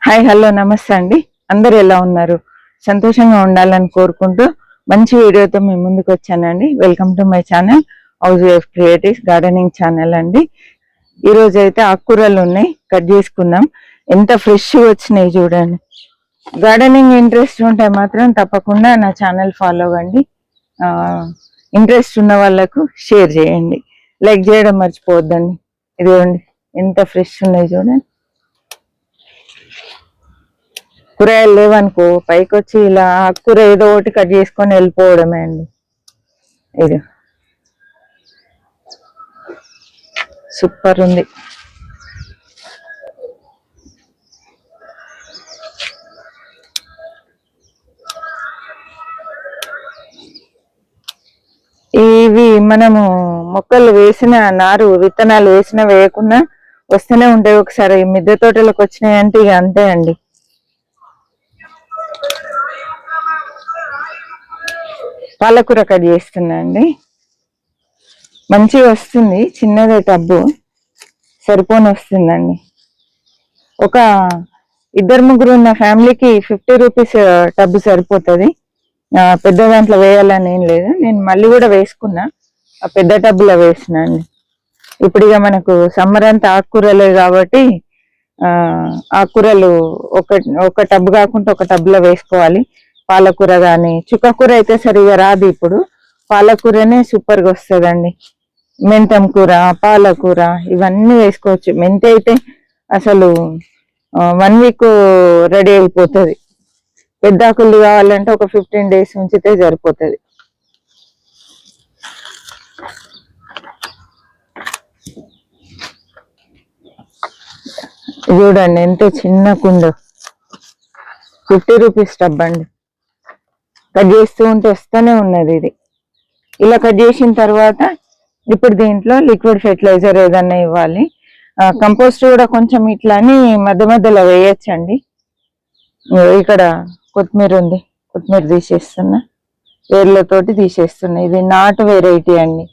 Hi hello నమస్తే అండి. అందరు ఎలా ఉన్నారు? సంతోషంగా ఉండాలని కోరుకుంటూ మంచి వీడియోతో మీ ముందుకు వచ్చానండి. Welcome to my channel house wife creatives gardening channel అండి. ఈరోజు అయితే ఆకుకూరలు ఉన్నాయి, కట్ చేసుకుందాం. ఎంత ఫ్రెష్ వచ్చినాయి చూడండి. గార్డెనింగ్ ఇంట్రెస్ట్ ఉంటే మాత్రం తప్పకుండా నా ఛానల్ ఫాలో అవ్వండి. ఇంట్రెస్ట్ ఉన్న వాళ్ళకు షేర్ చేయండి, లైక్ చేయడం మర్చిపోవద్దండి. ఇదిగోండి ఎంత ఫ్రెష్ ఉన్నాయి చూడండి. కూరగాయలు లేవనుకో పైకి వచ్చి ఇలా ఆకుకూర ఏదో ఒకటి కట్ చేసుకొని వెళ్ళిపోవడమే అండి. ఇది సూపర్ ఉంది. ఇవి మనము మొక్కలు వేసిన నారు విత్తనాలు వేసిన వేయకుండా వస్తూనే ఉంటాయి. ఒకసారి మిద్దె తోటలకు వచ్చినాయి అంటే ఇక అంతే అండి. పాలకూర కట్ చేస్తున్నా అండి. మంచిగా వస్తుంది, చిన్నదే టబ్బు సరిపోని వస్తుందండి. ఒక 2-3 ఉన్న ఫ్యామిలీకి 50 రూపీస్ టబ్బు సరిపోతుంది. పెద్ద దాంట్లో వేయాలని ఏం లేదు. నేను మళ్ళీ కూడా వేసుకున్నా, ఆ పెద్ద టబ్బులో వేసిన అండి. ఇప్పుడు ఇక మనకు సమ్మర్ అంతా ఆకుకూరలే కాబట్టి ఆకుకూరలు ఒక టబ్బు కాకుండా ఒక టబ్బులో వేసుకోవాలి. పాలకూర కానీ చుక్కకూర అయితే సరిగా రాదు. ఇప్పుడు పాలకూరనే సూపర్గా వస్తుందండి. మెంతం కూర, పాలకూర ఇవన్నీ వేసుకోవచ్చు. మెంతి అయితే అసలు 1 వీక్ రెడీ అయిపోతుంది. పెద్ద ఆకులు కావాలంటే ఒక 15 డేస్ ఉంచితే సరిపోతుంది. చూడండి ఎంత చిన్న కుండ, 50 రూపీస్ టబ్ అండి. కట్ చేస్తూ ఉంటే వస్తూనే ఉన్నది. ఇది ఇలా కట్ చేసిన తర్వాత ఇప్పుడు దీంట్లో లిక్విడ్ ఫెర్టిలైజర్ ఏదన్నా ఇవ్వాలి. కంపోస్ట్ కూడా కొంచెం ఇట్లా అని మధ్య మధ్యలో వేయచ్చండి. ఇక్కడ కొత్తిమీర ఉంది, కొత్తిమీర తీసేస్తున్నా, వేర్లతోటి తీసేస్తున్నా. ఇది నాటు వెరైటీ అండి.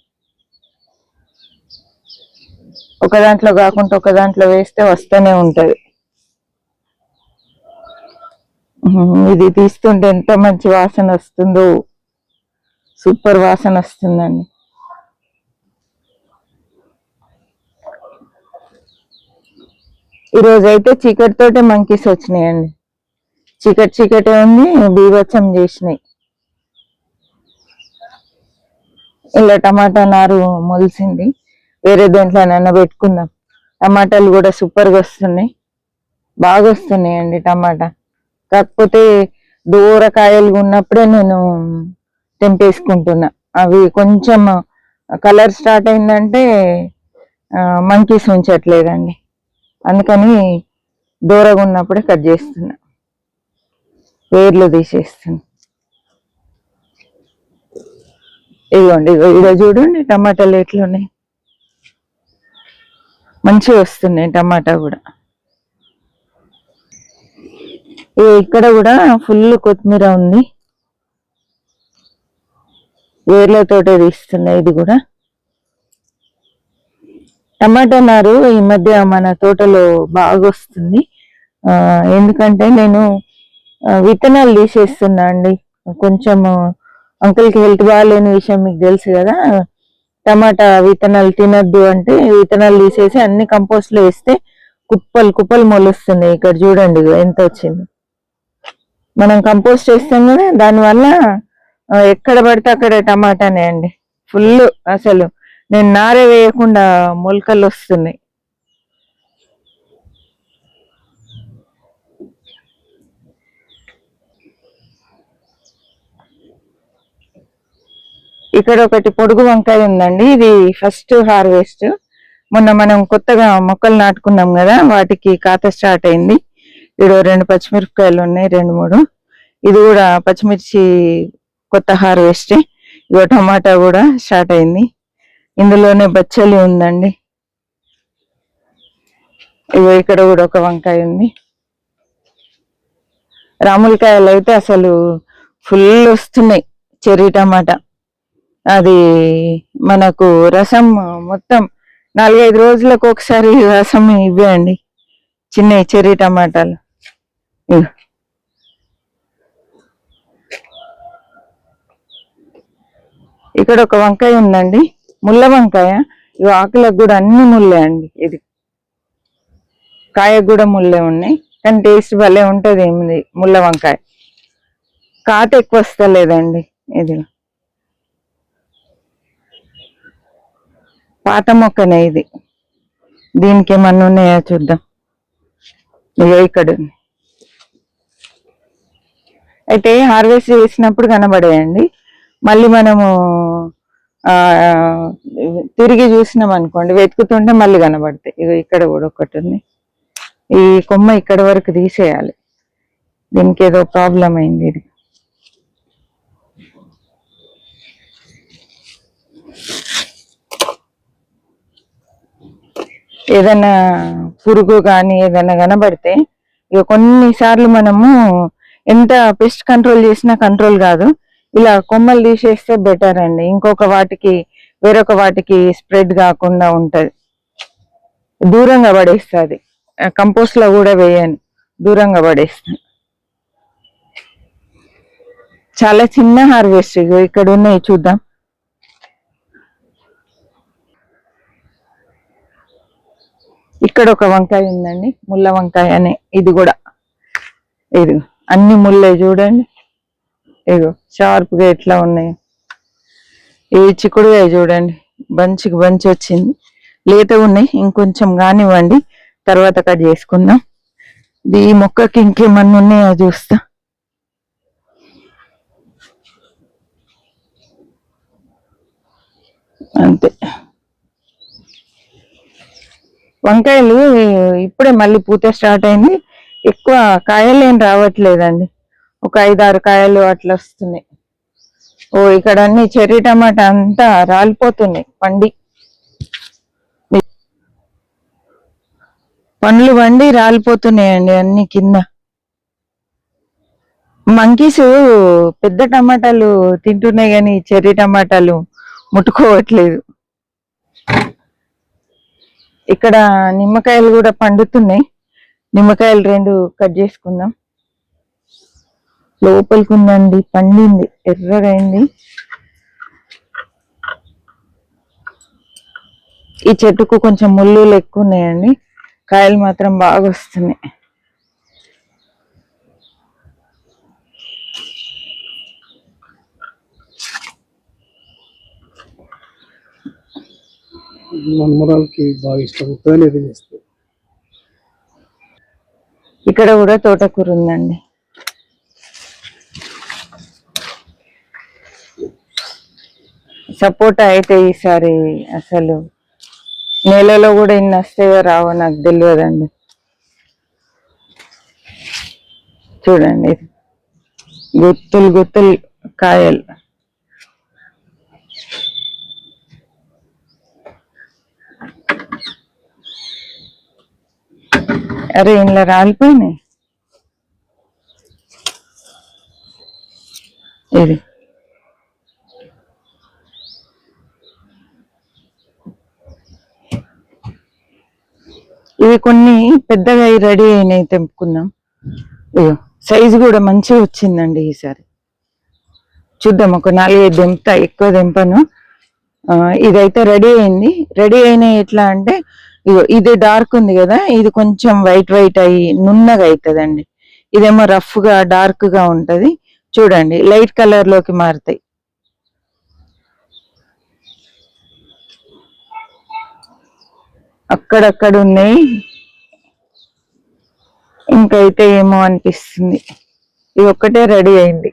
ఒక దాంట్లో కాకుండా ఒక దాంట్లో వేస్తే వస్తూనే ఉంటది. ఇది తీస్తుంటే ఎంత మంచి వాసన వస్తుందో, సూపర్ వాసన వస్తుందండి. ఈరోజు అయితే చీకటితోటే మంకీస్ వచ్చినాయండి. చీకటే ఉంది, బీభత్సం చేసినాయి. ఇలా టమాటా నారు మొలిసింది, వేరే దేంట్లోనైనా పెట్టుకుందాం. టమాటాలు కూడా సూపర్గా వస్తున్నాయి, బాగా వస్తున్నాయండి టమాటా. కాకపోతే దూరకాయలు ఉన్నప్పుడే నేను తెంపేసుకుంటున్నా. అవి కొంచెం కలర్ స్టార్ట్ అయిందంటే మంకీస్ ఉంచట్లేదండి, అందుకని దూరగా ఉన్నప్పుడే కట్ చేస్తున్నా, వేర్లు తీసేస్తున్నా. ఇదిగోండి, ఇదిగో చూడండి టమాటాలు ఎట్లున్నాయి, మంచిగా వస్తున్నాయి టమాటా కూడా. ఇక్కడ కూడా ఫుల్ కొత్తిమీర ఉంది, వేర్లతోటే తీస్తున్నాయి. ఇది కూడా టమాటా నారు ఈ మధ్య మన తోటలో బాగా వస్తుంది. ఎందుకంటే నేను విత్తనాలు తీసేస్తున్నా అండి. కొంచెం అంకుల్కి హెల్త్ బాగాలేని విషయం మీకు తెలుసు కదా. టమాటా విత్తనాలు తినద్దు అంటే విత్తనాలు తీసేసి అన్ని కంపోస్ట్ లో వేస్తే కుప్పలు కుప్పలు మొలుస్తున్నాయి. ఇక్కడ చూడండి ఎంత వచ్చింది. మనం కంపోస్ట్ చేస్తాం కదా, దానివల్ల ఎక్కడ పడితే అక్కడ టమాటానే అండి. ఫుల్ అసలు నేను నారే వేయకుండా మొలకలు వస్తున్నాయి. ఇక్కడ ఒకటి పొడుగు వంకాయ ఉందండి. ఇది ఫస్ట్ హార్వెస్ట్. మొన్న మనం కొత్తగా మొక్కలు నాటుకున్నాం కదా, వాటికి ఖాతా స్టార్ట్ అయింది. ఇక్కడ 2 పచ్చిమిరపకాయలు ఉన్నాయి, 2-3. ఇది కూడా పచ్చిమిర్చి కొత్త హార్వెస్ట్. ఇగో టమాటా కూడా స్టార్ట్ అయింది. ఇందులోనే బచ్చలి ఉందండి. ఇగో ఇక్కడ కూడా ఒక వంకాయ ఉంది. రాములకాయలు అయితే అసలు ఫుల్ వస్తున్నాయి. చెర్రీ టమాటా అది మనకు రసం మొత్తం 4-5 రోజులకు ఒకసారి రసం ఇవ్వండి. చిన్న చెర్రీ టమాటాలు ఇగో ఇక్కడ ఒక వంకాయ ఉందండి, ముళ్ళ వంకాయ. ఇవి ఆకులకు కూడా అన్ని ముళ్ళే అండి. ఇది కాయకు కూడా ముళ్ళే ఉన్నాయి, కానీ టేస్ట్ భలే ఉంటది. ఏమిది ముళ్ళ వంకాయ, కాత ఎక్కువ వస్తలేదండి. ఇది పాత మొక్కనే ఇది. దీనికి ఏమన్నా ఉన్నాయా చూద్దాం. ఇగో ఇక్కడ ఉంది. అయితే హార్వెస్ట్ చేసినప్పుడు కనబడేయండి, మళ్ళీ మనము తిరిగి చూసినాం అనుకోండి, వెతుకుతుంటే మళ్ళీ కనబడతాయి. ఇగో ఇక్కడ కూడా ఒకటి ఉంది. ఈ కొమ్మ ఇక్కడ వరకు తీసేయాలి, దీనికి ఏదో ప్రాబ్లం అయింది. ఇది ఏదైనా పురుగు కానీ ఏదైనా కనబడితే, ఇక కొన్నిసార్లు మనము ఎంత పెస్ట్ కంట్రోల్ చేసినా కంట్రోల్ కాదు. ఇలా కొమ్మలు తీసేస్తే బెటర్ అండి, ఇంకొక వాటికి వేరొక వాటికి స్ప్రెడ్ కాకుండా ఉంటది. దూరంగా పడేస్తుంది, కంపోస్ట్ లో కూడా వేయను, దూరంగా పడేస్తాను. చాలా చిన్న హార్వెస్ట్. ఇక్కడ ఉన్నాయి చూద్దాం. ఇక్కడ ఒక వంకాయ ఉందండి, ముళ్ళ వంకాయ అనే. ఇది కూడా ఇది అన్ని ముళ్ళే చూడండి. ఇగో షార్ప్గా ఎట్లా ఉన్నాయి. ఇవి చిక్కుడుగా చూడండి, బంచికి బంచి వచ్చింది. లేతగా ఉన్నాయి, ఇంకొంచెం కానివ్వండి, తర్వాత కట్ చేసుకుందాం. ఈ మొక్కకి ఇంకేమన్నా ఉన్నాయో చూస్తా. అంతే. వంకాయలు ఇప్పుడే మళ్ళీ పూత స్టార్ట్ అయింది, ఎక్కువ కాయలు ఏం రావట్లేదండి, ఒక 5-6 కాయలు అట్లా వస్తున్నాయి. ఓ ఇక్కడ అన్ని చెర్రీ టమాటా అంతా రాలిపోతున్నాయి, పండ్లు వండి రాలిపోతున్నాయండి అన్ని కింద. మంకీస్ పెద్ద టమాటాలు తింటున్నాయి కానీ చెర్రీ టమాటాలు ముట్టుకోవట్లేదు. ఇక్కడ నిమ్మకాయలు కూడా పండుతున్నాయి, నిమ్మకాయలు 2 కట్ చేసుకుందాం. లోపలికి ఉందండి, పండింది, ఎర్రగైంది. ఈ చెట్టుకు కొంచెం ముళ్ళులు ఎక్కువ ఉన్నాయండి, కాయలు మాత్రం బాగా వస్తున్నాయి. ఇక్కడ కూడా తోటకూర ఉందండి. సపోటా అయితే ఈసారి అసలు నేలలో కూడా ఇన్ని వస్తాయో రావో నాకు తెలియదండి. చూడండి, గుత్తులు గుత్తులు కాయలు. అరే ఇంట్లో రాలిపోయినాయి. ఇది ఇవి కొన్ని పెద్దగా రెడీ అయినాయి, తెంపుకుందాం. ఇగో సైజు కూడా మంచిగా వచ్చిందండి ఈసారి. చూద్దాం, ఒక 4-5 తెంపుతా, ఎక్కువ తెంపను. ఇదైతే రెడీ అయింది. రెడీ అయినాయి ఎట్లా అంటే, ఇగో ఇది డార్క్ ఉంది కదా, ఇది కొంచెం వైట్ అయ్యి నున్నగా అవుతుందండి. ఇదేమో రఫ్ గా డార్క్ గా ఉంటది. చూడండి, లైట్ కలర్ లోకి మారుతాయి. అక్కడక్కడ ఉన్నాయి, ఇంకైతే ఏమో అనిపిస్తుంది. ఇది ఒక్కటే రెడీ అయింది.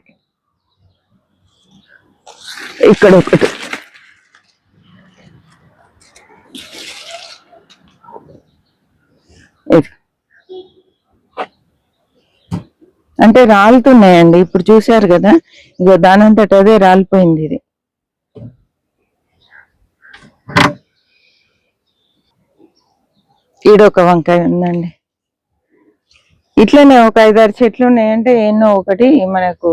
ఇక్కడ ఒకటి, అంటే రాలుతున్నాయండి. ఇప్పుడు చూసారు కదా, ఇక దానంతట అదే రాలిపోయింది. ఇది ఈడొక వంకాయ ఉందండి. ఇట్లనే ఒక 5-6 చెట్లు ఉన్నాయంటే ఎన్నో ఒకటి మనకు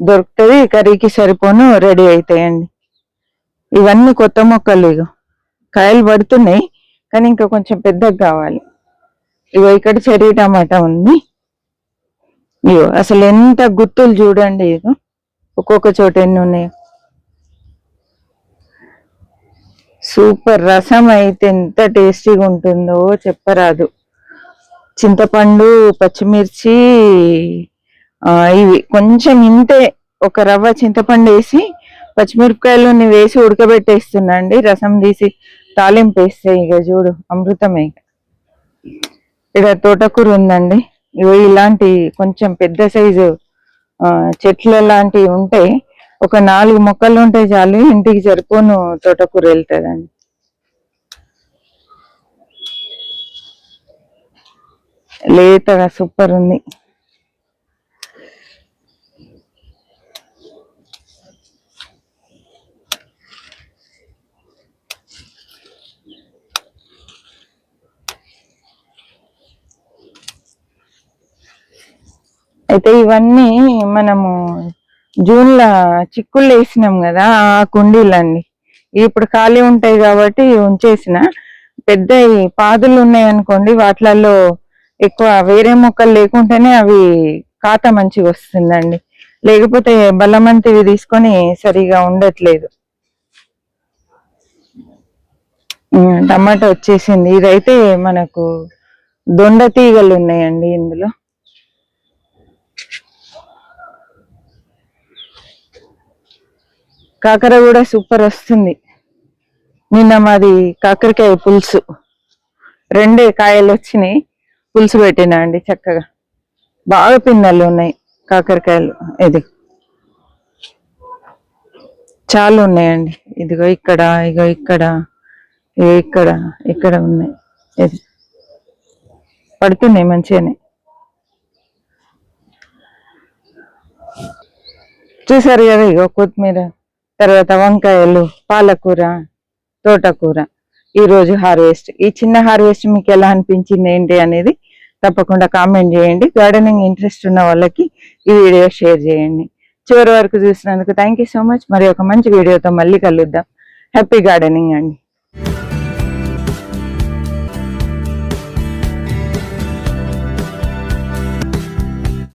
దొరుకుతుంది, కర్రీకి సరిపోను రెడీ అవుతాయండి. ఇవన్నీ కొత్త మొక్కలు. ఇగో కాయలు పడుతున్నాయి, కానీ ఇంకా కొంచెం పెద్దగా కావాలి. ఇగో ఇక్కడ చెర్రీ టమాటా ఉంది. అయ్యో అసలు ఎంత గుత్తులు చూడండి, ఇగో ఒక్కొక్క చోట ఎన్ని ఉన్నాయో. సూపర్. రసం అయితే ఎంత టేస్టీగా ఉంటుందో చెప్పరాదు. చింతపండు, పచ్చిమిర్చి, ఇవి కొంచెం ఇంతే, ఒక రవ్వ చింతపండు వేసి పచ్చిమిరపకాయలు వేసి ఉడకబెట్టేస్తున్నా అండి. రసం తీసి తాలింపు వేస్తే ఇక చూడు అమృతమే. ఇక్కడ తోటకూర ఉందండి. ఇవి ఇలాంటి కొంచెం పెద్ద సైజు చెట్లు లాంటివి ఉంటే ఒక 4 మొక్కలు ఉంటే చాలు, ఇంటికి సరిపోను తోటకూర వెళ్తుందండి. లేతగా సూపర్ ఉంది. అయితే ఇవన్నీ మనము జూన్లో చిక్కుళ్ళు వేసినాం కదా, ఆ కుండీలండి. ఇప్పుడు ఖాళీ ఉంటాయి కాబట్టి ఉంచేసిన. పెద్ద పాదులు ఉన్నాయి అనుకోండి, వాటిలలో ఎక్కువ వేరే మొక్కలు లేకుంటేనే అవి కాత మంచిగా వస్తుందండి. లేకపోతే బలమంతివి తీసుకొని సరిగా ఉండట్లేదు. టమాటా వచ్చేసింది. ఇదైతే మనకు దొండ తీగలు ఉన్నాయండి ఇందులో. కాకర కూడా సూపర్ వస్తుంది. నిన్న మాది కాకరకాయ పులుసు, 2 కాయలు వచ్చినాయి, పులుసు పెట్టినా అండి చక్కగా. బాగా పిన్నలు ఉన్నాయి కాకరకాయలు. ఇది చాలా ఉన్నాయండి. ఇదిగో ఇక్కడ, ఇగో ఇక్కడ, ఇక్కడ, ఇక్కడ ఉన్నాయి. ఇది పడుతున్నాయి మంచిగానే. చూసారు కదా, ఇగో కొత్తిమీర, తర్వాత వంకాయలు, పాలకూర, తోటకూర. ఈరోజు హార్వెస్ట్. ఈ చిన్న హార్వెస్ట్ మీకు ఎలా అనిపించింది ఏంటి అనేది తప్పకుండా కామెంట్ చేయండి. గార్డెనింగ్ ఇంట్రెస్ట్ ఉన్న వాళ్ళకి ఈ వీడియో షేర్ చేయండి. చివరి వరకు చూసినందుకు థ్యాంక్ యూ సో మచ్. మరి ఒక మంచి వీడియోతో మళ్ళీ కలుద్దాం. హ్యాపీ గార్డెనింగ్ అండి.